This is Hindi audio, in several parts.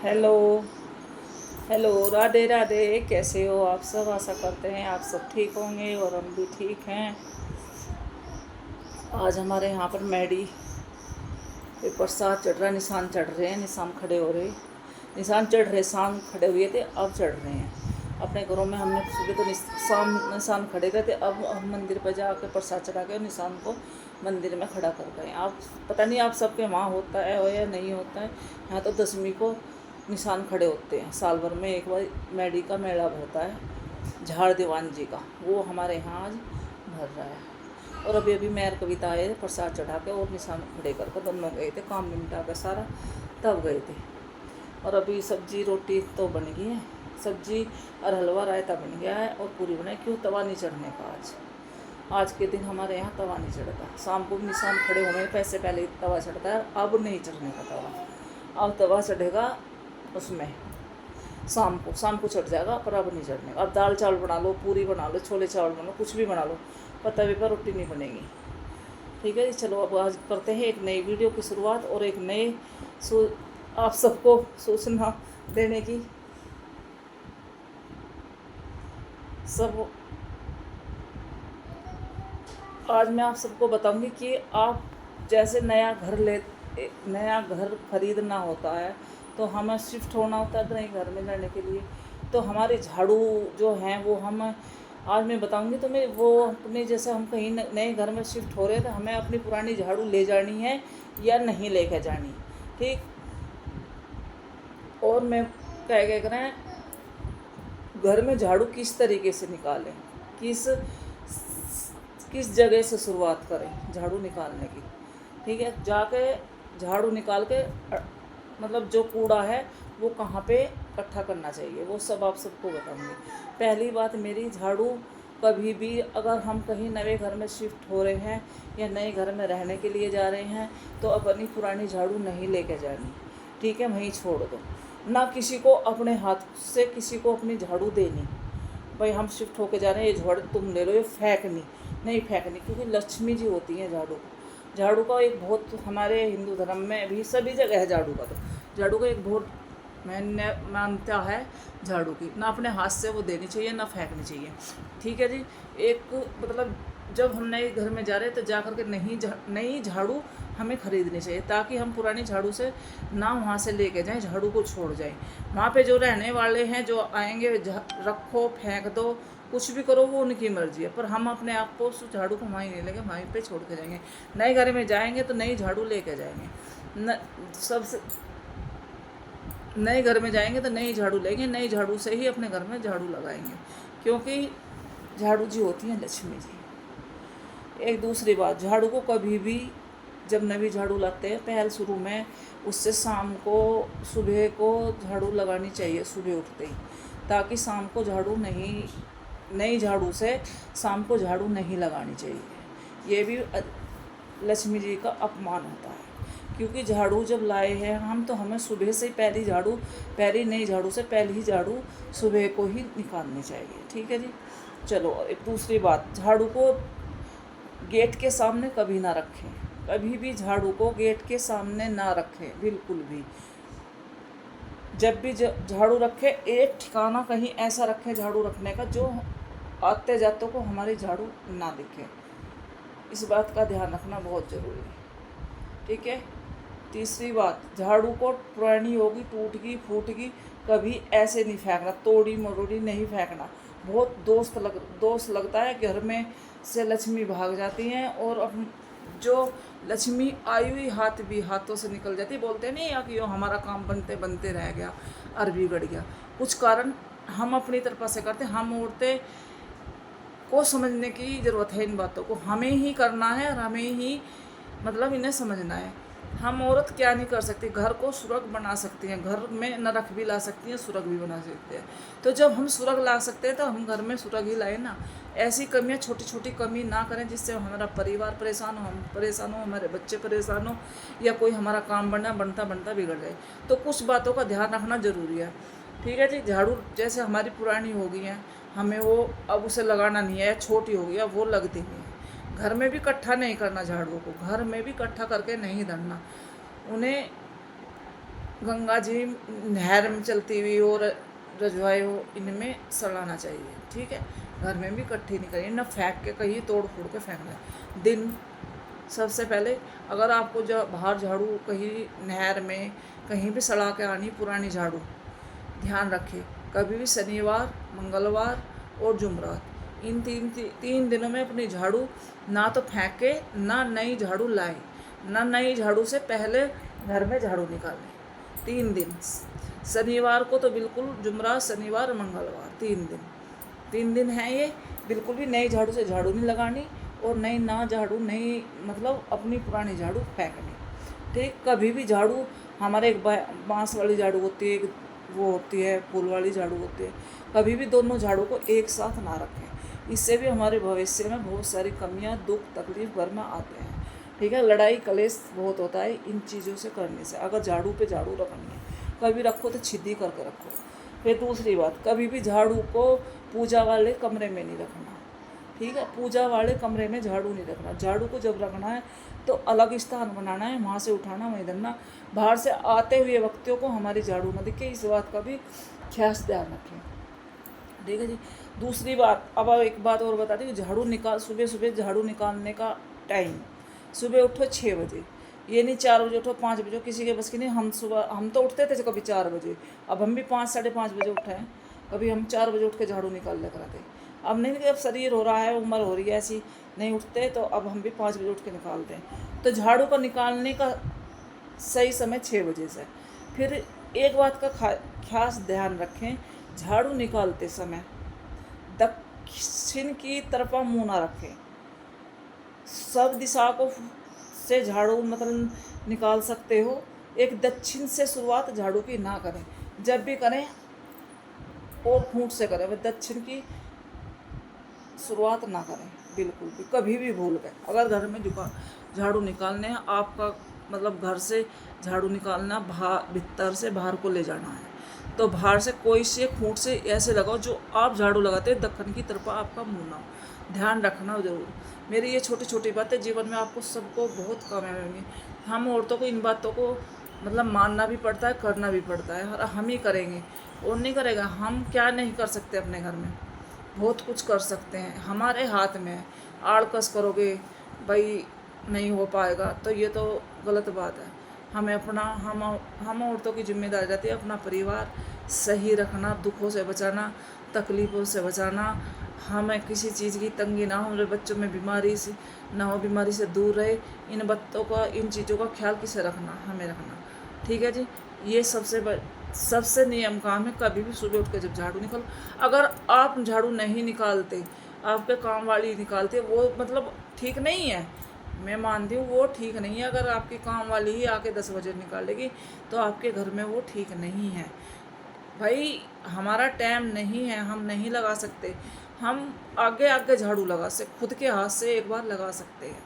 हेलो। हेलो, राधे राधे। कैसे हो आप सब? आशा करते हैं आप सब ठीक होंगे और हम भी ठीक हैं। आज हमारे यहाँ पर मैडी पे प्रसाद चढ़ रहा है, निशान चढ़ रहे हैं, निशान खड़े हो रहे, निशान चढ़ रहे, शाम खड़े हुए थे अब चढ़ रहे हैं। अपने घरों में हमने सुबह तो शाम निशान खड़े गए थे, अब हम मंदिर पर जाकर प्रसाद चढ़ा के निशान को मंदिर में खड़ा कर गए। आप पता नहीं आप सबके वहाँ होता है और या नहीं होता है। यहाँ तो 10वीं को निशान खड़े होते हैं, साल भर में एक बार मैडी का मेला भरता है झाड़ दीवान जी का, वो हमारे यहाँ आज भर रहा है। और अभी अभी मेयर कविता आए प्रसाद चढ़ा के और निशान खड़े करके दोनों गए थे, काम निपटा के सारा तब गए थे। और अभी सब्जी रोटी तो बन गई है, सब्जी और हलवा रायता बन गया है और पूरी बनाई। क्यों? तवा नहीं चढ़ने का आज के दिन हमारे यहाँ तवा नहीं चढ़ता। शाम को भी निशान खड़े होने पैसे पहले तवा चढ़ता है, अब नहीं चढ़ने का तवा। अब तवा चढ़ेगा उसमें शाम को चढ़ जाएगा, पर अब नहीं चढ़ने का। अब दाल चावल बना लो, पूरी बना लो, छोले चावल बना लो, कुछ भी बना लो, पर तवे पर रोटी नहीं बनेगी। ठीक है जी। चलो अब आज करते हैं एक नई वीडियो की शुरुआत और एक नए आप सबको सूचना देने की। सब आज मैं आप सबको बताऊंगी कि आप जैसे नया घर खरीदना होता है तो हमें शिफ्ट होना होता है नए घर में रहने के लिए। तो हमारे झाड़ू जो हैं वो हम आज मैं बताऊंगी। तो मैं वो अपने जैसे हम कहीं नए घर में शिफ्ट हो रहे हैं तो हमें अपनी पुरानी झाड़ू ले जानी है या नहीं लेकर जानी। ठीक। और मैं क्या कह रहे हैं, घर में झाड़ू किस तरीके से निकालें, किस किस जगह से शुरुआत करें झाड़ू निकालने की। ठीक है। जाके झाड़ू निकाल के मतलब जो कूड़ा है वो कहाँ पे इकट्ठा करना चाहिए वो सब आप सबको बताऊंगी। पहली बात मेरी, झाड़ू कभी भी अगर हम कहीं नए घर में शिफ्ट हो रहे हैं या नए घर में रहने के लिए जा रहे हैं तो अपनी पुरानी झाड़ू नहीं लेके जानी। ठीक है, वहीं छोड़ दो। ना किसी को अपने हाथ से किसी को अपनी झाड़ू देनी, भाई हम शिफ्ट होके जा रहे हैं ये झाड़ू तुम ले लो, ये फेंकनी नहीं फेंकनी, क्योंकि लक्ष्मी जी होती हैं झाड़ू। झाड़ू का एक बहुत हमारे हिंदू धर्म में भी सभी जगह है झाड़ू का। तो झाड़ू का एक बहुत मान्यता है झाड़ू की। ना अपने हाथ से वो देनी चाहिए ना फेंकनी चाहिए। ठीक है जी। एक मतलब जब हम नए घर में जा रहे हैं तो जा कर के नई झाड़ू हमें ख़रीदनी चाहिए, ताकि हम पुरानी झाड़ू से ना वहाँ से लेके जाएं, झाड़ू को छोड़ जाएं। वहाँ पे जो रहने वाले हैं जो आएंगे रखो फेंक दो कुछ भी करो वो उनकी मर्जी है, पर हम अपने आप को उस झाड़ू को वहीं नहीं लेंगे, वहीं पे छोड़ के जाएंगे। नए घर में जाएंगे तो नई झाड़ू लेके जाएंगे। सबसे नए घर में जाएंगे तो नई झाड़ू लेंगे, नई झाड़ू से ही अपने घर में झाड़ू लगाएंगे, क्योंकि झाड़ू जी होती हैं लक्ष्मी जी। एक दूसरी बात, झाड़ू को कभी भी जब नई झाड़ू लाते हैं पहल शुरू में उससे शाम को सुबह को झाड़ू लगानी चाहिए सुबह उठते ही, ताकि शाम को झाड़ू नहीं, नई झाड़ू से शाम को झाड़ू नहीं लगानी चाहिए। ये भी लक्ष्मी जी का अपमान होता है, क्योंकि झाड़ू जब लाए हैं हम तो हमें सुबह से पहली नई झाड़ू से पहली ही झाड़ू सुबह को ही निकालनी चाहिए। ठीक है जी। चलो एक दूसरी बात, झाड़ू को गेट के सामने कभी ना रखें, कभी भी झाड़ू को गेट के सामने ना रखें, बिल्कुल भी। जब भी झाड़ू रखें एक ठिकाना कहीं ऐसा रखें झाड़ू रखने का जो आते जाते को हमारी झाड़ू ना दिखे। इस बात का ध्यान रखना बहुत ज़रूरी है। ठीक है। तीसरी बात, झाड़ू को पुरानी होगी टूट गई कभी ऐसे नहीं फेंकना, तोड़ी मरोड़ी नहीं फेंकना। बहुत दोस्त लगता है घर में से लक्ष्मी भाग जाती हैं और अब जो लक्ष्मी आई हुई हाथों से निकल जाती। बोलते नहीं या कि यो हमारा काम बनते बनते रह गया और बिगड़ गया। कुछ कारण हम अपनी तरफ से करते, हम औरतें को समझने की ज़रूरत है। इन बातों को हमें ही करना है और हमें ही मतलब इन्हें समझना है। हम औरत क्या नहीं कर सकती, घर को सुरग बना सकती हैं, घर में नरक भी ला सकती हैं, सुरग भी बना सकते हैं। तो जब हम सुरग ला सकते हैं तो हम घर में सुरग ही लाए ना। ऐसी कमियां छोटी छोटी कमी ना करें जिससे हमारा परिवार परेशान हो, हम परेशान हो, हमारे बच्चे परेशान हो, या कोई हमारा काम बनता बिगड़ जाए। तो कुछ बातों का ध्यान रखना ज़रूरी है। ठीक है जी। झाड़ू जैसे हमारी पुरानी हो गई हैं, हमें वो अब उसे लगाना नहीं है, छोटी हो गई है वो लगती नहीं है। घर में भी इकट्ठा नहीं करना झाड़ुओं को, घर में भी इकट्ठा करके नहीं धरना, उन्हें गंगा जी, नहर में चलती हुई और रजवाए हो, इनमें सड़ाना चाहिए। ठीक है, घर में भी इकट्ठी नहीं करनी, ना फेंक के कहीं तोड़ फोड़ के फेंकना है। दिन सबसे पहले अगर आपको जो बाहर झाड़ू कहीं नहर में कहीं भी सड़ा के आनी पुरानी झाड़ू, ध्यान रखें कभी भी शनिवार, मंगलवार और जुमरात, इन तीन दिनों में अपनी झाड़ू ना तो फेंके, ना नई झाड़ू लाए, ना नई झाड़ू से पहले घर में झाड़ू निकालें। 3 दिन, शनिवार को तो बिल्कुल, जुमरात, शनिवार, मंगलवार, 3 दिन हैं ये। बिल्कुल भी नई झाड़ू से झाड़ू नहीं लगानी और नई ना झाड़ू, नई मतलब अपनी पुरानी झाड़ू फेंकनी। ठीक, कभी भी झाड़ू, हमारे एक बांस वाली झाड़ू होती है, एक वो होती है फूल वाली झाड़ू होती है, कभी भी दोनों झाड़ू को एक साथ ना रखें। इससे भी हमारे भविष्य में बहुत सारी कमियां, दुख, तकलीफ घर में आते हैं। ठीक है, लड़ाई कलेश बहुत होता है इन चीज़ों से करने से। अगर झाड़ू पे झाड़ू रखनी है, कभी रखो तो छिद्दी करके रखो। फिर दूसरी बात, कभी भी झाड़ू को पूजा वाले कमरे में नहीं रखना। ठीक है, पूजा वाले कमरे में झाड़ू नहीं रखना। झाड़ू को जब रखना है तो अलग स्थान बनाना है, वहाँ से उठाना, वहीं धरना। बाहर से आते हुए व्यक्तियों को हमारी झाड़ू न दिखे, इस बात का भी खास ध्यान रखें। ठीक है जी। दूसरी बात, अब एक बात और बता दी, झाड़ू निकाल, सुबह सुबह झाड़ू निकालने का टाइम, सुबह उठो 6 बजे, ये नहीं 4 बजे उठो, 5 बजे, किसी के बस की नहीं। हम तो उठते थे कभी 4 बजे, अब हम भी 5, 5:30 बजे उठे हैं। कभी हम 4 बजे उठ के झाड़ू निकाल लिया कराते, अब नहीं कि अब शरीर हो रहा है, उम्र हो रही है ऐसी, नहीं उठते, तो अब हम भी 5 बजे उठ के निकालते हैं। तो झाड़ू को निकालने का सही समय 6 बजे से। फिर एक बात का खास ध्यान रखें, झाड़ू निकालते समय दक्षिण की तरफ मुँह ना रखें। सब दिशा को से झाड़ू मतलब निकाल सकते हो, एक दक्षिण से शुरुआत झाड़ू की ना करें। जब भी करें और फूंट से करें, वह दक्षिण की शुरुआत ना करें बिल्कुल भी, कभी भी भूल गए। अगर घर में झाड़ू निकालने हैं, आपका मतलब घर से झाड़ू निकालना, भीतर से बाहर को ले जाना है, तो बाहर से कोई से खूंट से ऐसे लगाओ जो आप झाड़ू लगाते हैं दक्षिण की तरफ आपका मुँह ना हो। ध्यान रखना ज़रूर। मेरी ये छोटी छोटी बातें जीवन में आपको सबको बहुत काम आएंगी। हम औरतों को इन बातों को मतलब मानना भी पड़ता है, करना भी पड़ता है, और हम ही करेंगे और नहीं करेगा। हम क्या नहीं कर सकते अपने घर में, बहुत कुछ कर सकते हैं, हमारे हाथ में है। आड़कस करोगे भाई नहीं हो पाएगा, तो ये तो गलत बात है। हमें अपना हम औरतों की जिम्मेदारी रहती है अपना परिवार सही रखना, दुखों से बचाना, तकलीफ़ों से बचाना। हमें किसी चीज़ की तंगी ना हो, हमारे बच्चों में बीमारी से ना हो, बीमारी से दूर रहे। इन बच्चों का, इन चीज़ों का ख्याल किसे रखना, हमें रखना। ठीक है जी, ये सबसे नियम काम है। कभी भी सुबह उठ के जब झाड़ू निकालो, अगर आप झाड़ू नहीं निकालते, आपके काम वाली निकालते, वो मतलब ठीक नहीं है। मैं मानती हूँ वो ठीक नहीं है। अगर आपकी काम वाली ही आके 10 बजे निकालेगी तो आपके घर में वो ठीक नहीं है। भाई हमारा टाइम नहीं है, हम नहीं लगा सकते। हम आगे आगे झाड़ू लगा सकते, खुद के हाथ से एक बार लगा सकते हैं,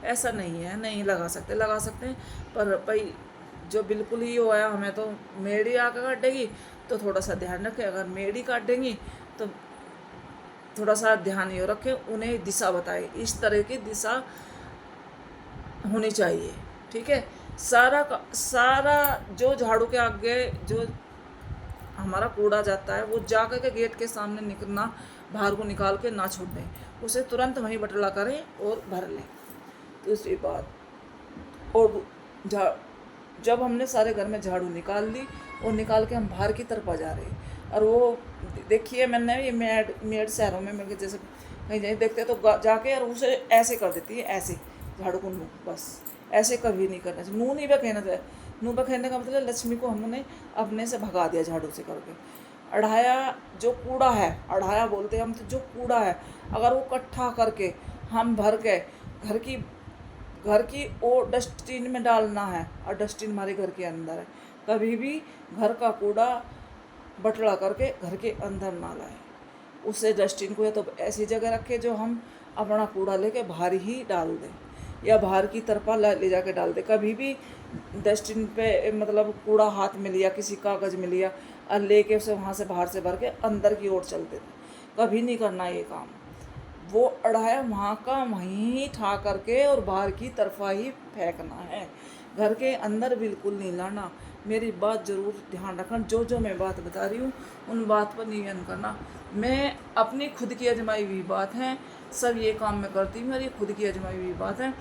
ऐसा नहीं है नहीं लगा सकते हैं। पर भाई जो बिल्कुल ही वो है, हमें तो मेड ही आकर काटेगी तो थोड़ा सा ध्यान रखें। अगर मेड ही काटेंगी तो थोड़ा सा ध्यान ये रखें, उन्हें दिशा बताएं, इस तरह की दिशा होनी चाहिए। ठीक है, सारा जो झाड़ू के आगे जो हमारा कूड़ा जाता है, वो जाकर के गेट के सामने निकलना, बाहर को निकाल के ना छोड़ दें, उसे तुरंत वहीं बटला करें और भर लें। दूसरी बात, और जब हमने सारे घर में झाड़ू निकाल ली और निकाल के हम बाहर की तरफ आ जा रहे हैं, और वो देखिए मैंने ये मेड शहरों में मिलकर जैसे कहीं जाए देखते तो जाके और उसे ऐसे कर देती है, ऐसे झाड़ू को मुँह, बस ऐसे कभी नहीं करना चाहिए। मुँह नहीं बखेना चाहिए। मुँह बखेरने का मतलब लक्ष्मी को हमने अपने से भगा दिया झाड़ू से करके। अढ़ाया जो कूड़ा है, अढ़ाया बोलते हैं हम, तो जो कूड़ा है अगर वो इकट्ठा करके हम भर के घर की वो डस्टबिन में डालना है, और डस्टबिन हमारे घर के अंदर है। कभी भी घर का कूड़ा बटला करके घर के अंदर ना लाए। उसे डस्टबिन को या तो ऐसी जगह रखें जो हम अपना कूड़ा लेके बाहर ही डाल दें, या बाहर की तरफा ले जाके डाल दें। कभी भी डस्टबिन पे मतलब कूड़ा हाथ में लिया, किसी कागज़ में लिया और लेके उसे वहाँ से बाहर से भर के अंदर की ओर चल देते, कभी नहीं करना ये काम। वो अढ़ाया वहाँ का वहीं ठा करके और बाहर की तरफा ही फेंकना है, घर के अंदर बिल्कुल नहीं लाना। मेरी बात ज़रूर ध्यान रखना। जो जो मैं बात बता रही हूँ उन बात पर नियन करना। मैं अपनी खुद की आजमाई हुई बात है, सब ये काम मैं करती हूँ, मेरी खुद की आजमाई हुई बात है,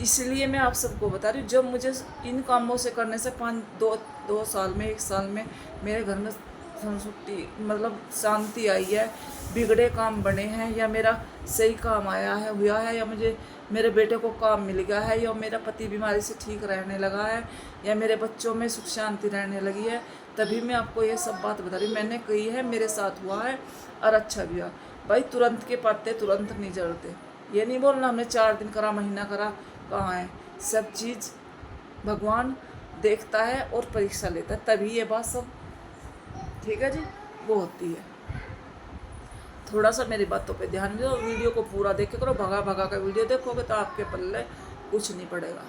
इसलिए मैं आप सबको बता रही हूँ। जब मुझे इन कामों से करने से 2 साल में 1 साल में मेरे घर में संतुष्टि मतलब शांति आई है, बिगड़े काम बने हैं, या मेरा सही काम आया है हुआ है, या मुझे मेरे बेटे को काम मिल गया है, या मेरा पति बीमारी से ठीक रहने लगा है, या मेरे बच्चों में सुख शांति रहने लगी है, तभी मैं आपको ये सब बात बता रही हूँ। मैंने कही है, मेरे साथ हुआ है और अच्छा भी हुआ। भाई तुरंत के पत्ते तुरंत नहीं जड़ते, ये नहीं बोलना हमने 4 दिन करा, महीना करा, कहाँ है। सब चीज़ भगवान देखता है और परीक्षा लेता है, तभी ये बात सब ठीक है जी वो होती है। थोड़ा सा मेरी बातों पे ध्यान दो, वीडियो को पूरा देखे करो। भगा भगा का वीडियो देखोगे तो आपके पल्ले कुछ नहीं पड़ेगा।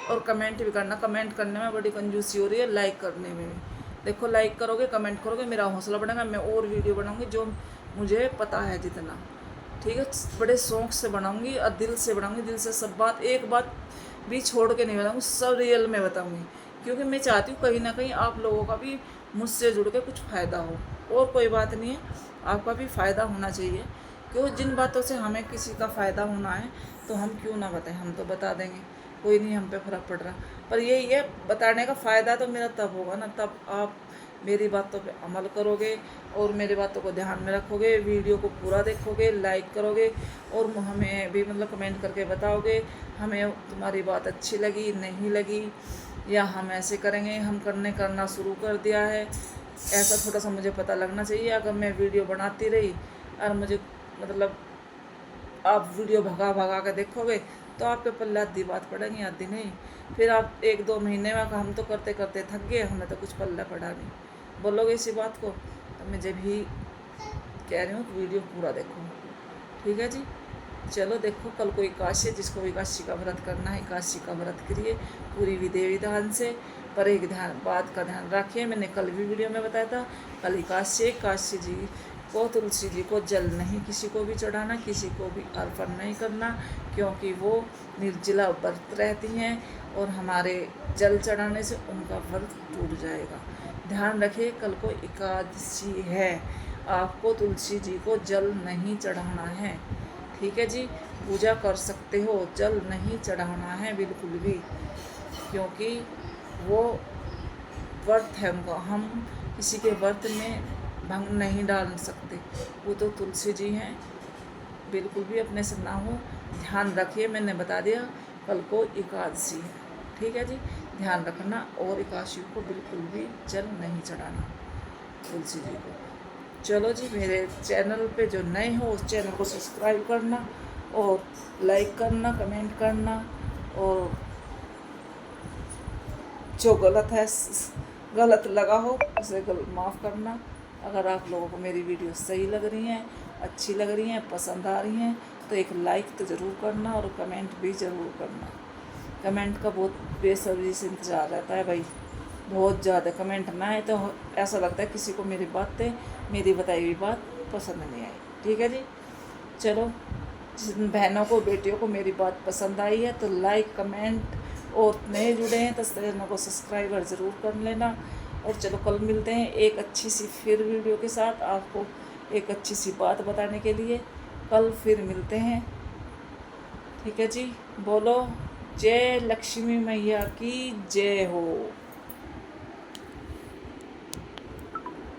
और कमेंट भी करना, कमेंट करने में बड़ी कंजूसी हो रही है, लाइक करने में भी। देखो लाइक करोगे, कमेंट करोगे, मेरा हौसला बढ़ेगा, मैं और वीडियो बनाऊंगी जो मुझे पता है जितना, ठीक है। बड़े शौक से बनाऊंगी और दिल से बनाऊंगी, दिल से सब बात, एक बात भी छोड़ के नहीं बताऊंगी, सब रियल में बताऊंगी। क्योंकि मैं चाहती हूँ कहीं ना कहीं आप लोगों का भी मुझसे जुड़ के कुछ फ़ायदा हो, और कोई बात नहीं है, आपका भी फ़ायदा होना चाहिए। क्यों, जिन बातों से हमें किसी का फ़ायदा होना है तो हम क्यों ना बताएं, हम तो बता देंगे, कोई नहीं हम पे फ़र्क पड़ रहा। पर यही है, बताने का फ़ायदा तो मेरा तब होगा ना, तब आप मेरी बातों पे अमल करोगे और मेरी बातों को ध्यान में रखोगे, वीडियो को पूरा देखोगे, लाइक करोगे, और हमें भी मतलब कमेंट करके बताओगे हमें तुम्हारी बात अच्छी लगी, नहीं लगी, या हम ऐसे करेंगे, हम करना शुरू कर दिया है, ऐसा थोड़ा सा मुझे पता लगना चाहिए। अगर मैं वीडियो बनाती रही और मुझे मतलब आप वीडियो भगा भगा के देखोगे तो आपके पल्ले आधी बात पड़ेगी, आधी नहीं। फिर आप 1-2 महीने में हम तो करते करते थक गए, हमें तो कुछ पल्ला पड़ा नहीं, बोलोगे इसी बात को। तो मैं जब ही कह रही हूँ कि वीडियो पूरा देखो, ठीक है जी। चलो देखो, कल को एकादशी, जिसको एकादशी का व्रत करना है, एकादशी का व्रत करिए पूरी विधि विधान से। पर एक बात का ध्यान रखिए, मैंने कल भी वीडियो में बताया था, कल एकादशी जी को, तुलसी जी को जल नहीं किसी को भी चढ़ाना, किसी को भी अर्पण नहीं करना, क्योंकि वो निर्जला व्रत रहती हैं और हमारे जल चढ़ाने से उनका व्रत टूट जाएगा। ध्यान रखिए, कल को एकादशी है, आपको तुलसी जी को जल नहीं चढ़ाना है, ठीक है जी। पूजा कर सकते हो, जल नहीं चढ़ाना है बिल्कुल भी, क्योंकि वो व्रत है उनका, हम किसी के व्रत में भंग नहीं डाल सकते, वो तो तुलसी जी हैं, बिल्कुल भी अपने से ना हो। ध्यान रखिए, मैंने बता दिया कल को एकादशी है, ठीक है जी, ध्यान रखना। और एकादशी को बिल्कुल भी जल नहीं चढ़ाना तुलसी जी को। चलो जी, मेरे चैनल पे जो नए हो उस चैनल को सब्सक्राइब करना और लाइक करना, कमेंट करना, और जो गलत है, गलत लगा हो उसे माफ़ करना। अगर आप लोगों को मेरी वीडियो सही लग रही हैं, अच्छी लग रही हैं, पसंद आ रही हैं, तो एक लाइक तो ज़रूर करना और कमेंट भी ज़रूर करना। कमेंट का बहुत बेसब्री से इंतज़ार रहता है भाई, बहुत ज़्यादा। कमेंट ना आए तो ऐसा लगता है किसी को मेरी बातें, मेरी बताई हुई बात पसंद नहीं आई, ठीक है जी। चलो, जिन बहनों को, बेटियों को मेरी बात पसंद आई है तो लाइक, कमेंट, और नए जुड़े हैं तो चैनल को सब्सक्राइबर ज़रूर कर लेना। और चलो, कल मिलते हैं एक अच्छी सी फिर वीडियो के साथ, आपको एक अच्छी सी बात बताने के लिए कल फिर मिलते हैं, ठीक है जी। बोलो जय लक्ष्मी मैया की जय हो।